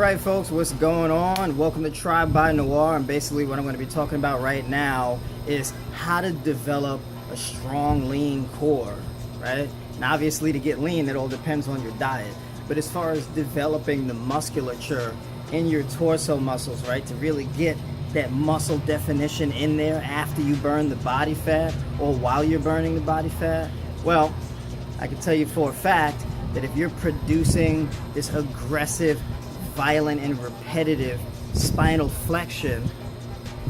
Alright folks, what's going on? Welcome to Tribe by Noire, and basically what I'm going to be talking about right now is how to develop a strong, lean core, right? And obviously to get lean, it all depends on your diet. But as far as developing the musculature in your torso muscles, right, to really get that muscle definition in there after you burn the body fat or while you're burning the body fat, well, I can tell you for a fact that if you're producing this aggressive, violent, and repetitive spinal flexion,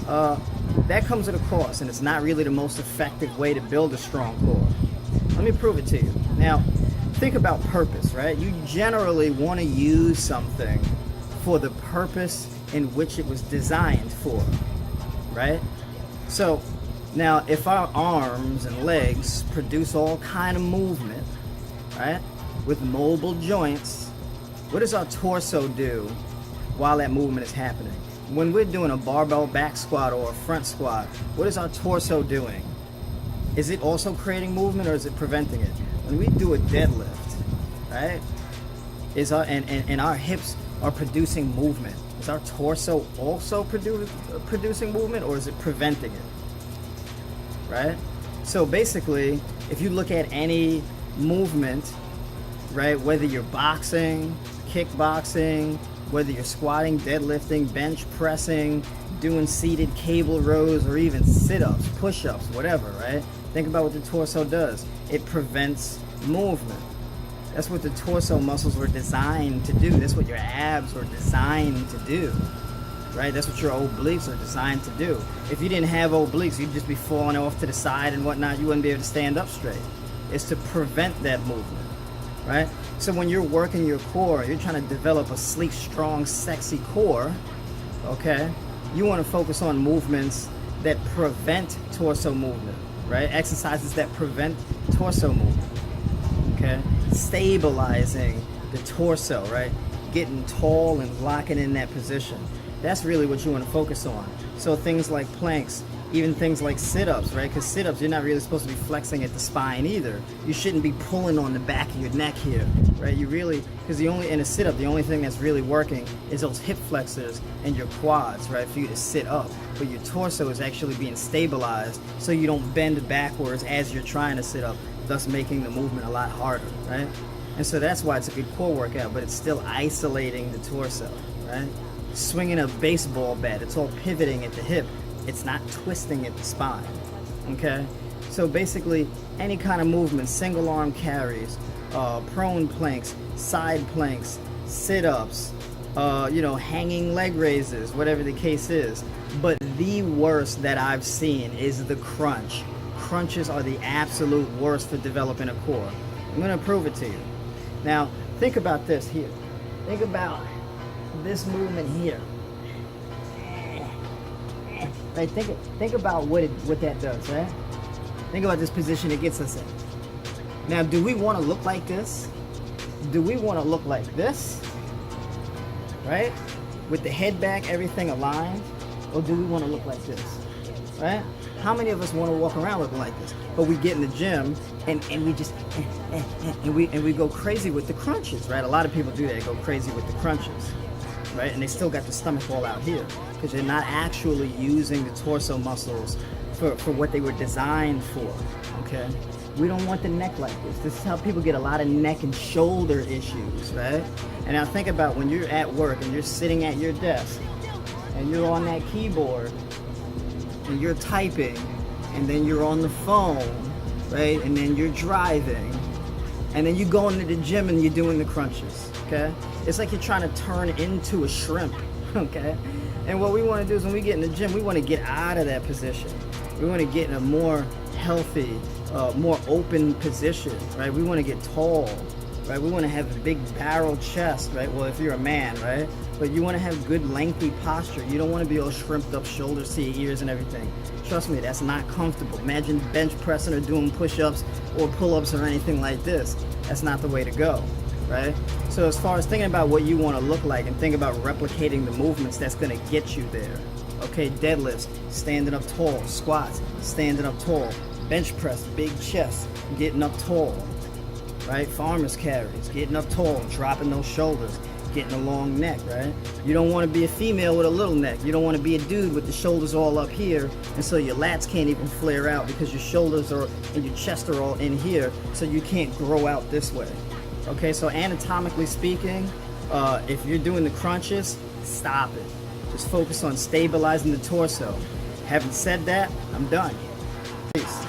that comes at a cost, and it's not really the most effective way to build a strong core. Let me prove it to you. Now, think about purpose, right? You generally want to use something for the purpose in which it was designed for, right? So now if our arms and legs produce all kind of movement, right, with mobile joints, what does our torso do while that movement is happening? When we're doing a barbell back squat or a front squat, what is our torso doing? Is it also creating movement, or is it preventing it? When we do a deadlift, right, is our and our hips are producing movement, is our torso also producing movement, or is it preventing it? Right? So basically, if you look at any movement, right, whether you're boxing, kickboxing, whether you're squatting, deadlifting, bench pressing, doing seated cable rows, or even sit-ups, push-ups, whatever, right? Think about what the torso does. It prevents movement. That's what the torso muscles were designed to do. That's what your abs were designed to do, right? That's what your obliques are designed to do. If you didn't have obliques, you'd just be falling off to the side and whatnot. You wouldn't be able to stand up straight. It's to prevent that movement, right? So when you're working your core, you're trying to develop a sleek, strong, sexy core, okay? You want to focus on movements that prevent torso movement, right? Exercises that prevent torso movement, okay? Stabilizing the torso, right? Getting tall and locking in that position. That's really what you want to focus on. So things like planks, even things like sit-ups, right? Because sit-ups, you're not really supposed to be flexing at the spine either. You shouldn't be pulling on the back of your neck here, right? You really, because in a sit-up, the only thing that's really working is those hip flexors and your quads, right, for you to sit up. But your torso is actually being stabilized so you don't bend backwards as you're trying to sit up, thus making the movement a lot harder, right? And so that's why it's a good core workout, but it's still isolating the torso, right? Swinging a baseball bat, it's all pivoting at the hip. It's not twisting at the spine, okay? So basically, any kind of movement, single arm carries, prone planks, side planks, sit-ups, hanging leg raises, whatever the case is. But the worst that I've seen is the crunch. Crunches are the absolute worst for developing a core. I'm gonna prove it to you. Now, think about this here. Think about this movement here. Right, think about what that does, right? Think about this position it gets us in. Now, do we want to look like this? Do we want to look like this? Right? With the head back, everything aligned? Or do we want to look like this? Right? How many of us want to walk around looking like this? But we get in the gym and we just and we go crazy with the crunches, right? A lot of people do that, go crazy with the crunches. Right? And they still got the stomach all out here because they're not actually using the torso muscles for what they were designed for, okay? We don't want the neck like this. This is how people get a lot of neck and shoulder issues, right? And now think about when you're at work and you're sitting at your desk and you're on that keyboard and you're typing and then you're on the phone, right? And then you're driving and then you go into the gym and you're doing the crunches, okay? It's like you're trying to turn into a shrimp, okay? And what we want to do is when we get in the gym, we want to get out of that position. We want to get in a more healthy, more open position, right? We want to get tall, right? We want to have a big barrel chest, right? Well, if you're a man, right? But you want to have good lengthy posture. You don't want to be all shrimped up shoulders to your ears and everything. Trust me, that's not comfortable. Imagine bench pressing or doing push-ups or pull-ups or anything like this. That's not the way to go, right? So as far as thinking about what you want to look like and think about replicating the movements that's going to get you there. Okay, deadlifts, standing up tall, squats, standing up tall, bench press, big chest, getting up tall, right? Farmer's carries, getting up tall, dropping those shoulders, getting a long neck, right? You don't want to be a female with a little neck. You don't want to be a dude with the shoulders all up here, and so your lats can't even flare out because your shoulders are and your chest are all in here, so you can't grow out this way. Okay, so anatomically speaking, if you're doing the crunches, stop it. Just focus on stabilizing the torso. Having said that, I'm done. Peace.